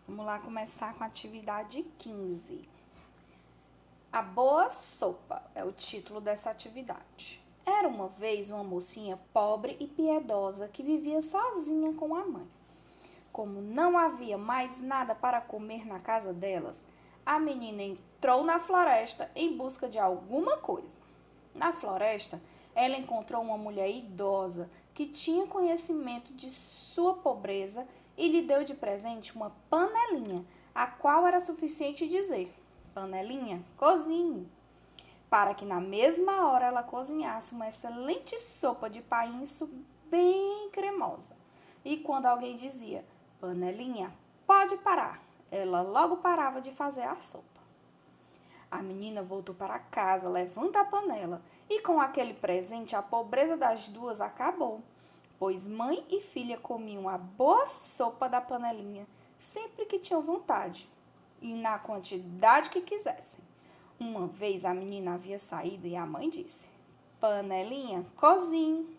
Vamos lá começar com a atividade 15. A boa sopa é o título dessa atividade. Era uma vez uma mocinha pobre e piedosa que vivia sozinha com a mãe. Como não havia mais nada para comer na casa delas, a menina entrou na floresta em busca de alguma coisa. Na floresta, ela encontrou uma mulher idosa que tinha conhecimento de sua pobreza e lhe deu de presente uma panelinha, a qual era suficiente dizer: panelinha, cozinhe, para que na mesma hora ela cozinhasse uma excelente sopa de painço bem cremosa. E quando alguém dizia: panelinha, pode parar, ela logo parava de fazer a sopa. A menina voltou para casa, levanta a panela, e com aquele presente a pobreza das duas acabou, pois mãe e filha comiam a boa sopa da panelinha sempre que tinham vontade e na quantidade que quisessem. Uma vez a menina havia saído e a mãe disse: panelinha, cozinhe.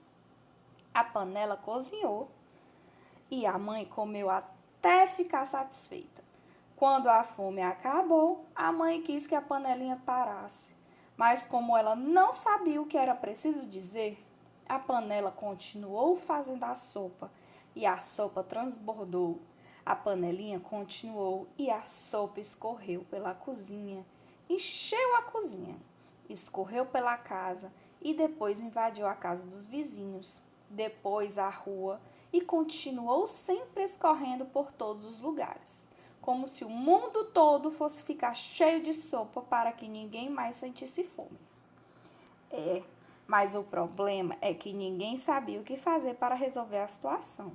A panela cozinhou e a mãe comeu até ficar satisfeita. Quando a fome acabou, a mãe quis que a panelinha parasse. Mas como ela não sabia o que era preciso dizer, a panela continuou fazendo a sopa e a sopa transbordou. A panelinha continuou e a sopa escorreu pela cozinha, encheu a cozinha, escorreu pela casa e depois invadiu a casa dos vizinhos, depois a rua e continuou sempre escorrendo por todos os lugares, como se o mundo todo fosse ficar cheio de sopa para que ninguém mais sentisse fome. Mas o problema é que ninguém sabia o que fazer para resolver a situação.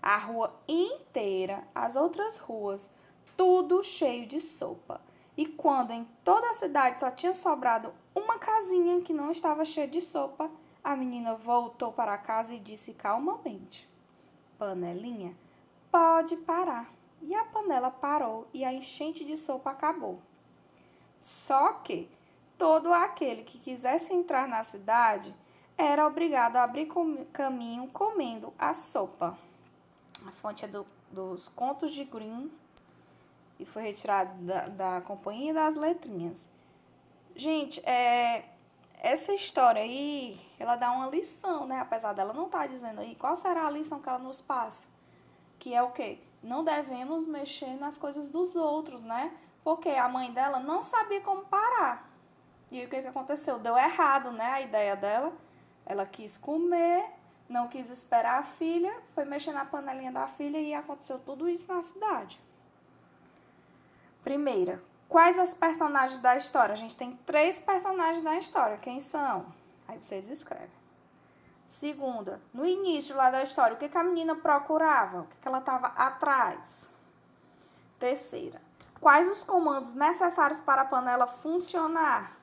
A rua inteira, as outras ruas, tudo cheio de sopa. E quando em toda a cidade só tinha sobrado uma casinha que não estava cheia de sopa, a menina voltou para casa e disse calmamente: panelinha, pode parar. E a panela parou e a enchente de sopa acabou. Só que todo aquele que quisesse entrar na cidade era obrigado a abrir caminho comendo a sopa. A fonte é dos Contos de Grimm e foi retirada da Companhia das Letrinhas. Gente, essa história aí, ela dá uma lição, né? Apesar dela não estar dizendo aí qual será a lição que ela nos passa. Que é o quê? Não devemos mexer nas coisas dos outros, né? Porque a mãe dela não sabia como parar. E o que aconteceu? Deu errado, né? A ideia dela. Ela quis comer, não quis esperar a filha, foi mexer na panelinha da filha e aconteceu tudo isso na cidade. Primeira, quais as personagens da história? A gente tem 3 personagens da história. Quem são? Aí vocês escrevem. Segunda, no início lá da história, o que a menina procurava? O que ela estava atrás? Terceira, quais os comandos necessários para a panela funcionar?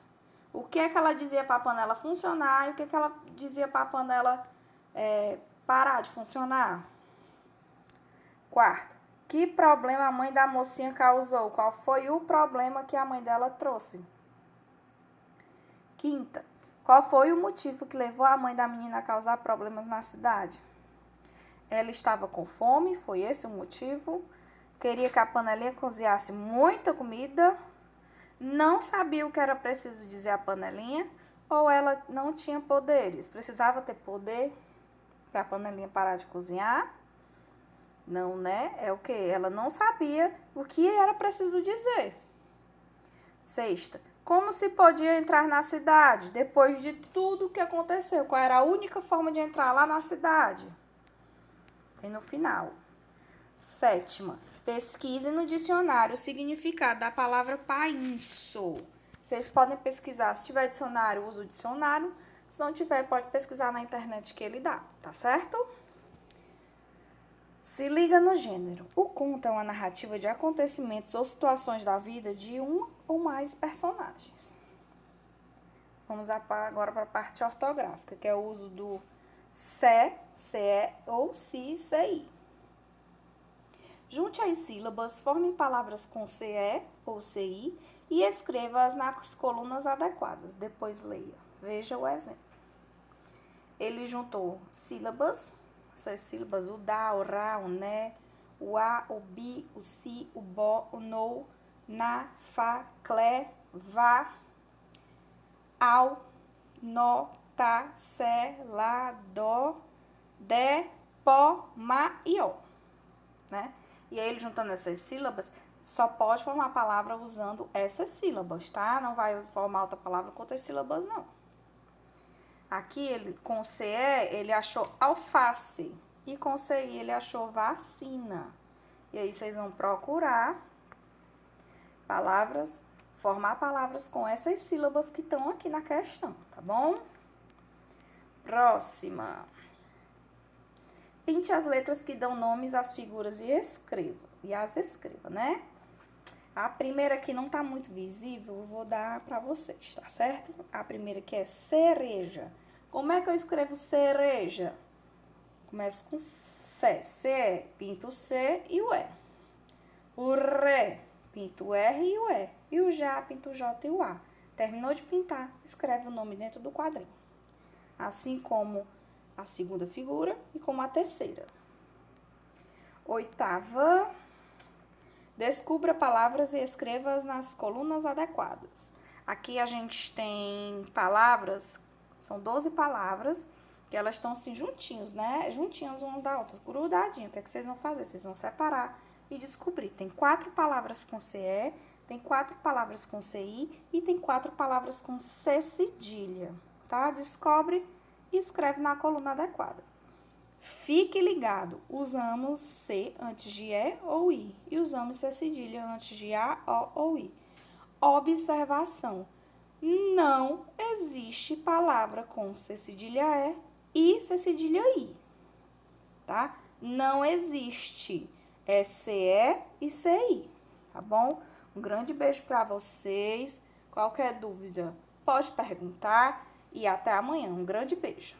O que é que ela dizia para a panela funcionar e o que ela dizia para a panela parar de funcionar? Quarto, que problema a mãe da mocinha causou? Qual foi o problema que a mãe dela trouxe? Quinta, qual foi o motivo que levou a mãe da menina a causar problemas na cidade? Ela estava com fome, foi esse o motivo. Queria que a panelinha cozinhasse muita comida. Não sabia o que era preciso dizer à panelinha. Ou ela não tinha poderes. Precisava ter poder para a panelinha parar de cozinhar. Não, né? É o quê? Ela não sabia o que era preciso dizer. Sexta, como se podia entrar na cidade depois de tudo o que aconteceu? Qual era a única forma de entrar lá na cidade? E no final. Sétima, pesquise no dicionário o significado da palavra painço. Vocês podem pesquisar, se tiver dicionário, usa o dicionário. Se não tiver, pode pesquisar na internet que ele dá, tá certo? Se liga no gênero. O conto é uma narrativa de acontecimentos ou situações da vida de um ou mais personagens. Vamos agora para a parte ortográfica, que é o uso do se, ce ou si, ci. Junte as sílabas, forme palavras com ce ou ci e escreva-as nas colunas adequadas. Depois leia. Veja o exemplo. Ele juntou sílabas, essas sílabas, o da, o ra, o né, o a, o bi, o si, o bo, o no, na, fa, clé, vá, ao, nó, tá, sé, lá, dó, dé, pó, má e ó, né? E aí, ele juntando essas sílabas, só pode formar a palavra usando essas sílabas, tá? Não vai formar outra palavra com outras sílabas, não. Aqui, ele, com CE, ele achou alface. E com CI, ele achou vacina. E aí, vocês vão procurar palavras, formar palavras com essas sílabas que estão aqui na questão, tá bom? Próxima. Pinte as letras que dão nomes às figuras e as escreva, né? A primeira aqui não tá muito visível, eu vou dar pra vocês, tá certo? A primeira aqui é cereja. Como é que eu escrevo cereja? Começo com C, C, pinto o C e o E. O Ré, pinto o R e o E. E o Já, pinto o J e o A. Terminou de pintar, escreve o nome dentro do quadrinho. Assim como a segunda figura e como a terceira. Oitava, descubra palavras e escreva-as nas colunas adequadas. Aqui a gente tem palavras, são 12 palavras, que elas estão assim juntinhos, né? Juntinhas uma da outra, grudadinho. O que é que vocês vão fazer? Vocês vão separar e descobrir. Tem 4 palavras com CE, tem 4 palavras com CI e tem 4 palavras com C cedilha, tá? Descobre e escreve na coluna adequada. Fique ligado, usamos C antes de E ou I e usamos C cedilha antes de A, O ou I. Observação, não existe palavra com C cedilha E C cedilha I, tá? Não existe, é CE e CI, tá bom? Um grande beijo para vocês, qualquer dúvida pode perguntar e até amanhã, um grande beijo.